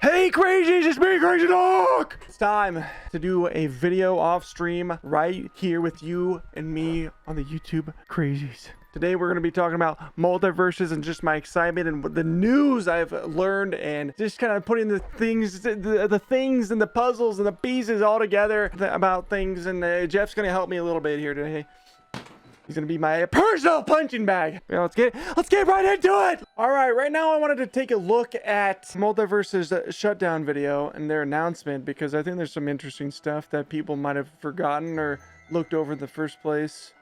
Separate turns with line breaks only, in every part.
Hey crazies, it's me, CrazyNoc! It's time to do a video off stream right here with you and me on the YouTube Crazies. Today we're going to be talking about Multiversus and just my excitement and the news I've learned and just kind of putting the things and the puzzles and the pieces all together about things. And Jeff's going to help me a little bit here today. He's gonna be my personal punching bag. Yeah, let's get right into it. All right, right now I wanted to take a look at Multiversus shutdown video and their announcement because I think there's some interesting stuff that people might have forgotten or looked over in the first place.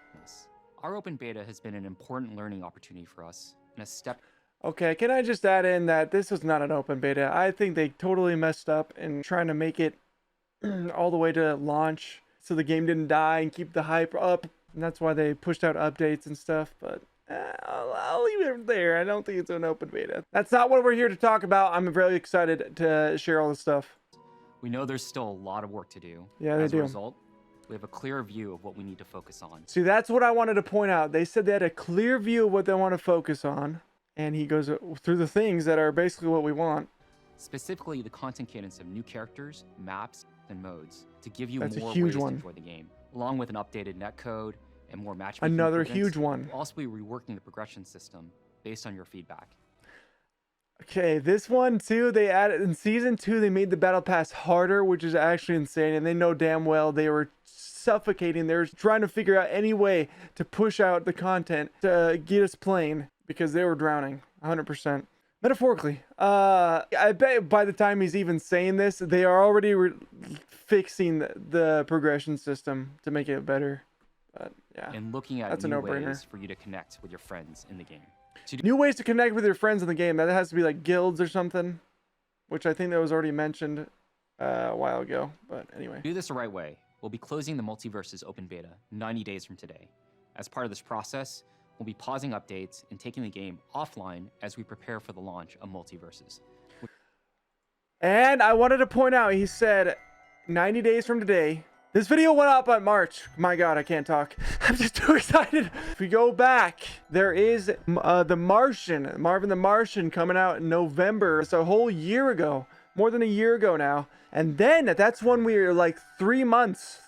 Our open beta has been an important learning opportunity for us and a step.
Okay, can I just add in that this was not an open beta? I think they totally messed up in trying to make it all the way to launch so the game didn't die and keep the hype up. And that's why they pushed out updates and stuff, but I'll leave it there. I don't think it's an open beta. That's not what we're here to talk about. I'm very excited to share all this stuff.
We know there's still a lot of work to do.
Yeah, they
As
do.
a result, we have a clear view of what we need to focus on.
See, that's what I wanted to point out. They said they had a clear view of what they want to focus on, and he goes through the things that are basically what we want.
Specifically, the content cadence of new characters, maps, and modes to give you
That's a
more
huge
ways to
one.
enjoy the game, along with an updated netcode and more matchmaking.
Another
improvements.
huge one.
We'll also be reworking the progression system based on your feedback.
Okay, this one too, they added in season 2, they made the battle pass harder, which is actually insane, and they know damn well they were suffocating. They're trying to figure out any way to push out the content to get us playing because they were drowning 100%. Metaphorically, I bet by the time he's even saying this, they are already fixing the progression system to make it better. But yeah,
And looking at
that's a
new
no-brainer.
ways for you to connect with your friends in the game.
New ways to connect with your friends in the game. That has to be like guilds or something, which I think that was already mentioned a while ago. But anyway.
To do this the right way, we'll be closing the Multiversus open beta 90 days from today. As part of this process, we'll be pausing updates and taking the game offline as we prepare for the launch of Multiversus.
And I wanted to point out, he said 90 days from today. This video went up in March. My God, I can't talk. I'm just too excited. If we go back, there is The Martian, Marvin the Martian, coming out in November. It's a whole year ago, more than a year ago now. And then that's when we were like 3 months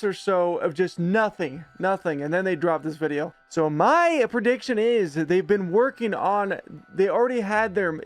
or so of just nothing. And then they dropped this video. So my prediction is that they've been working on, they already had their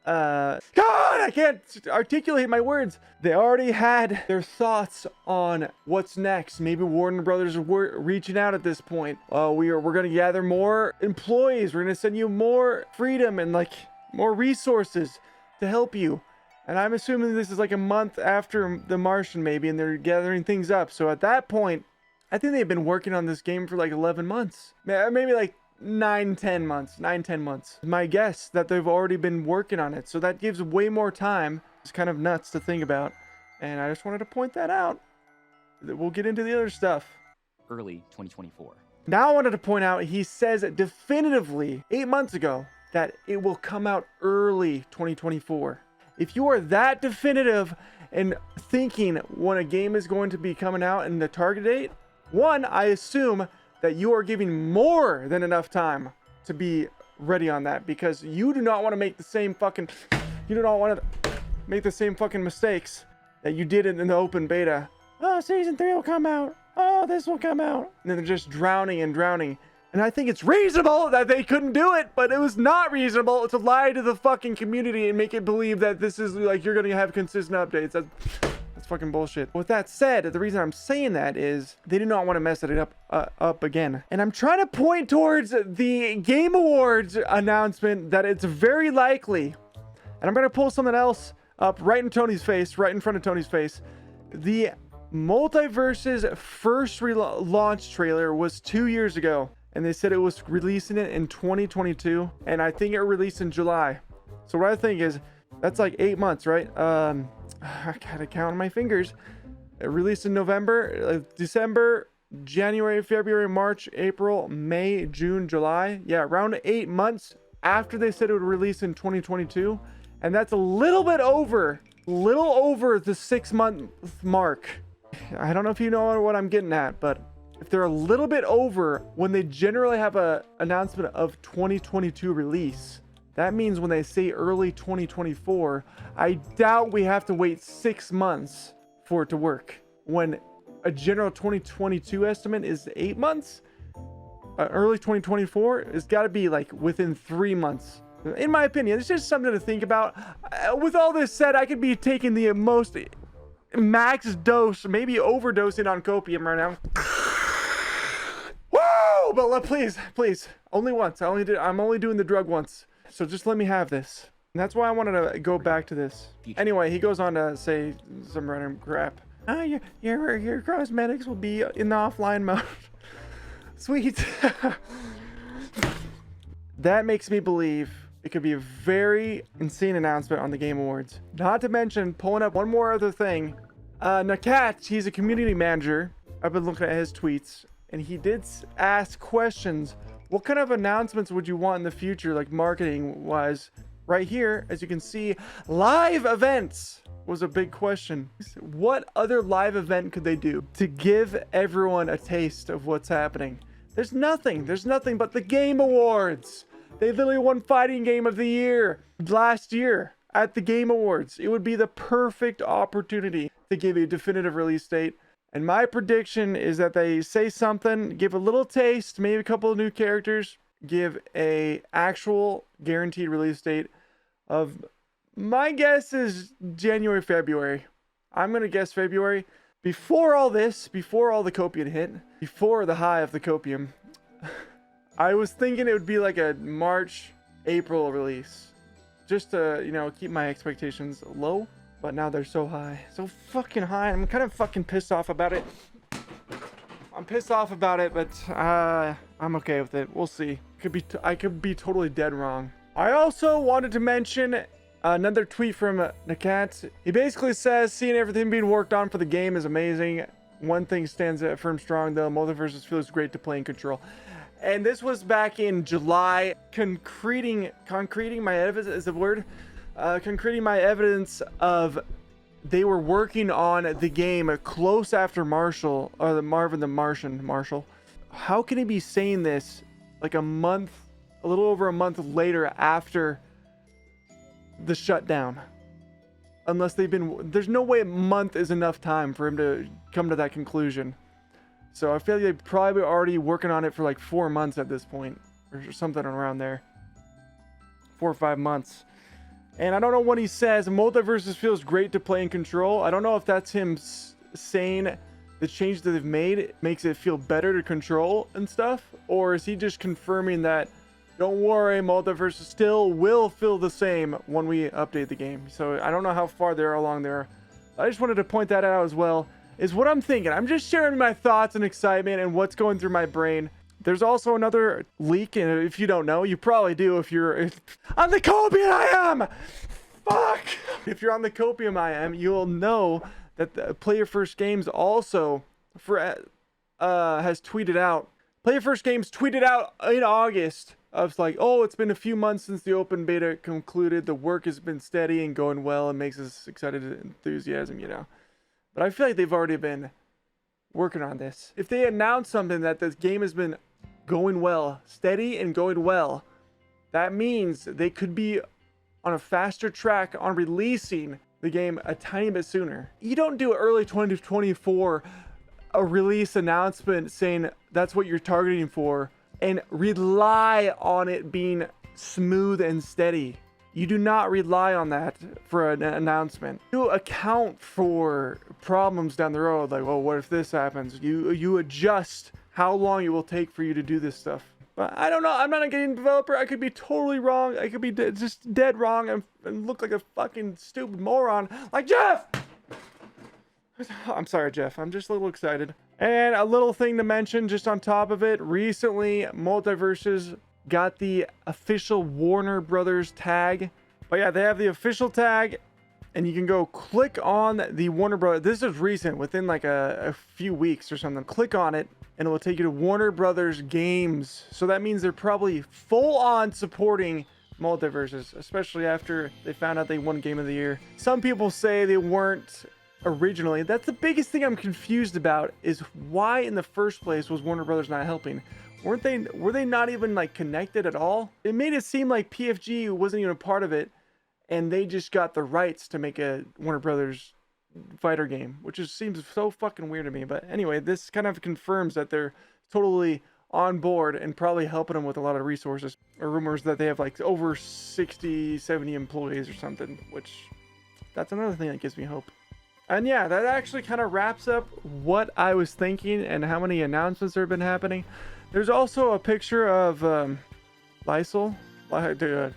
God, I can't articulate my words. They already had their thoughts on what's next. Maybe Warner Brothers are reaching out at this point. We're going to gather more employees. We're going to send you more freedom and like more resources to help you. And I'm assuming this is like a month after The Martian maybe, and they're gathering things up. So at that point, I think they've been working on this game for like 11 months. Maybe like 9-10 months. My guess that they've already been working on it. So that gives way more time. It's kind of nuts to think about. And I just wanted to point that out. We'll get into the other stuff.
Early 2024.
Now I wanted to point out, he says definitively 8 months ago that it will come out early 2024. If you are that definitive in thinking when a game is going to be coming out and the target date, one, I assume that you are giving more than enough time to be ready on that, because you do not want to make the same fucking mistakes that you did in the open beta. Oh, season 3 will come out. Oh, this will come out. And then they're just drowning. And I think it's reasonable that they couldn't do it, but it was not reasonable to lie to the fucking community and make it believe that this is like you're going to have consistent updates. That's fucking bullshit. With that said, the reason I'm saying that is they do not want to mess it up again. And I'm trying to point towards the Game Awards announcement that it's very likely, and I'm going to pull something else up right in Tony's face, right in front of Tony's face. The Multiversus first launch trailer was 2 years ago, and they said it was releasing it in 2022, and I think it released in July. So what I think is that's like 8 months, right? I gotta count on my fingers. It released in November, December, January, February, March, April, May, June, July. Yeah, around 8 months after they said it would release in 2022. And that's a little over the 6 month mark. I don't know if you know what I'm getting at, but if they're a little bit over when they generally have a announcement of 2022 release, That means when they say early 2024, I doubt we have to wait 6 months for it to work. When a general 2022 estimate is 8 months, early 2024 has got to be like within 3 months. In my opinion, it's just something to think about. With all this said, I could be taking the most max dose, maybe overdosing on copium right now. Whoa! But please, only once. I'm only doing the drug once. So just let me have this. And that's why I wanted to go back to this. Anyway, he goes on to say some random crap. Your cosmetics will be in the offline mode. Sweet. That makes me believe it could be a very insane announcement on the Game Awards. Not to mention, pulling up one more other thing. Nakat, he's a community manager. I've been looking at his tweets, and he did ask questions. What kind of announcements would you want in the future, like marketing wise? Right here, as you can see, live events was a big question. What other live event could they do to give everyone a taste of what's happening? There's nothing but the Game Awards. They literally won Fighting Game of the Year last year at the Game Awards. It would be the perfect opportunity to give a definitive release date. And my prediction is that they say something, give a little taste, maybe a couple of new characters, give a actual guaranteed release date of, my guess is January, February. I'm going to guess February. Before all this, before all the copium hit, before the high of the copium, I was thinking it would be like a March, April release. Just to, you know, keep my expectations low. But now they're so high. So fucking high. I'm kind of fucking pissed off about it. I'm pissed off about it, but I'm okay with it. We'll see. I could be totally dead wrong. I also wanted to mention another tweet from Nakat. He basically says, seeing everything being worked on for the game is amazing. One thing stands firm strong though. Multiversus feels great to play and control. And this was back in July. Concreting my evidence is the word. Concreting my evidence of they were working on the game close after Marshall, or the Marvin the Martian Marshall. How can he be saying this like a little over a month later after the shutdown? Unless there's no way a month is enough time for him to come to that conclusion. So I feel like they're probably already working on it for like 4 months at this point, or something around there. 4 or 5 months. And I don't know what he says. Multiversus feels great to play and control. I don't know if that's him saying the change that they've made makes it feel better to control and stuff, or is he just confirming that, don't worry, Multiversus still will feel the same when we update the game. So I don't know how far they're along there. I just wanted to point that out as well. Is what I'm thinking. I'm just sharing my thoughts and excitement and what's going through my brain. There's also another leak, and if you don't know, you probably do if on the copium I am! Fuck! If you're on the copium I am, you'll know that the Player First Games also has tweeted out. Player First Games tweeted out in August of like, oh, it's been a few months since the open beta concluded. The work has been steady and going well and makes us excited and enthusiasm, you know. But I feel like they've already been working on this. If they announce something that this game has been going well, steady and going well, that means they could be on a faster track on releasing the game a tiny bit sooner. You don't do early 2024 a release announcement saying that's what you're targeting for and rely on it being smooth and steady. You do not rely on that for an announcement. You account for problems down the road, like, well, what if this happens? You adjust how long it will take for you to do this stuff. But I don't know. I'm not a game developer. I could be totally wrong. I could be just dead wrong and look like a fucking stupid moron like Jeff. I'm sorry, Jeff. I'm just a little excited. And a little thing to mention just on top of it. Recently, Multiversus got the official Warner Brothers tag. But yeah, they have the official tag, and you can go click on the Warner Brothers. This is recent, within like a few weeks or something. Click on it, and it will take you to Warner Brothers Games. So that means they're probably full on supporting Multiversus, especially after they found out they won Game of the Year. Some people say they weren't originally. That's the biggest thing I'm confused about, is why in the first place was Warner Brothers not helping? Were they not even like connected at all? It made it seem like PFG wasn't even a part of it, and they just got the rights to make a Warner Brothers fighter game, which just seems so fucking weird to me. But anyway, this kind of confirms that they're totally on board and probably helping them with a lot of resources. Or rumors that they have like over 60, 70 employees or something, which that's another thing that gives me hope. And yeah, that actually kind of wraps up what I was thinking and how many announcements have been happening. There's also a picture of Lysol. Yeah,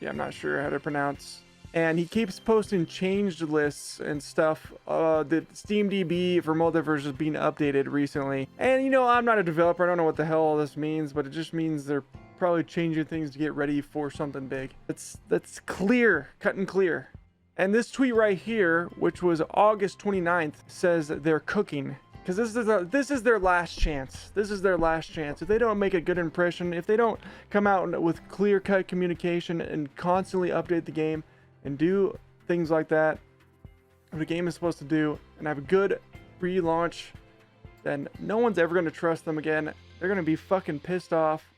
I'm not sure how to pronounce. And he keeps posting changed lists and stuff. The SteamDB for Multiverse is being updated recently. And you know, I'm not a developer. I don't know what the hell all this means, but it just means they're probably changing things to get ready for something big. That's clear, cut and clear. And this tweet right here, which was August 29th, says that they're cooking. Because this is their last chance. This is their last chance. If they don't make a good impression, if they don't come out with clear-cut communication and constantly update the game, and do things like that, what the game is supposed to do, and have a good relaunch, then no one's ever going to trust them again. They're going to be fucking pissed off,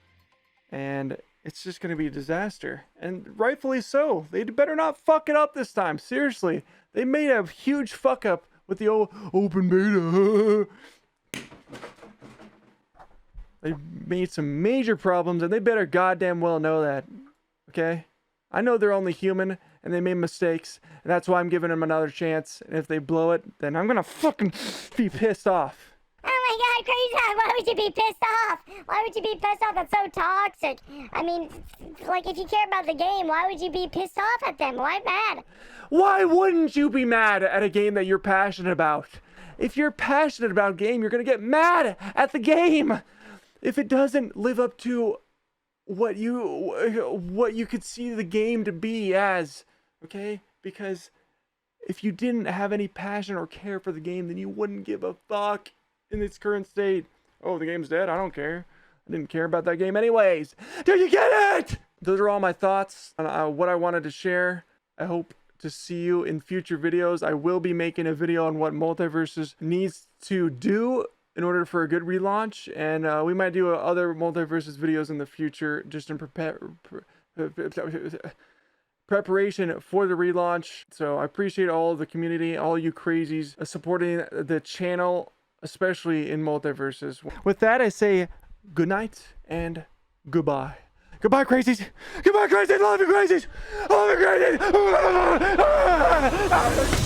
and it's just going to be a disaster. And rightfully so. They better not fuck it up this time. Seriously. They made a huge fuck up with the old open beta. They made some major problems, and they better goddamn well know that. Okay? I know they're only human, and they made mistakes, and that's why I'm giving them another chance. And if they blow it, then I'm gonna fucking be pissed off.
Oh my god, CrazyNoc, why would you be pissed off? Why would you be pissed off? That's so toxic. I mean, like, if you care about the game, why would you be pissed off at them? Why mad?
Why wouldn't you be mad at a game that you're passionate about? If you're passionate about a game, you're gonna get mad at the game if it doesn't live up to what you could see the game to be as. Okay? Because if you didn't have any passion or care for the game, then you wouldn't give a fuck in its current state. Oh, the game's dead? I don't care. I didn't care about that game anyways. Do you get it? Those are all my thoughts on what I wanted to share. I hope to see you in future videos. I will be making a video on what Multiversus needs to do in order for a good relaunch. And we might do other Multiversus videos in the future just in preparation for the relaunch. So I appreciate all of the community, all you crazies supporting the channel, especially in Multiversus. With that, I say good night and goodbye. Goodbye, crazies. Goodbye, crazies. Love you, crazies. Love you, crazies.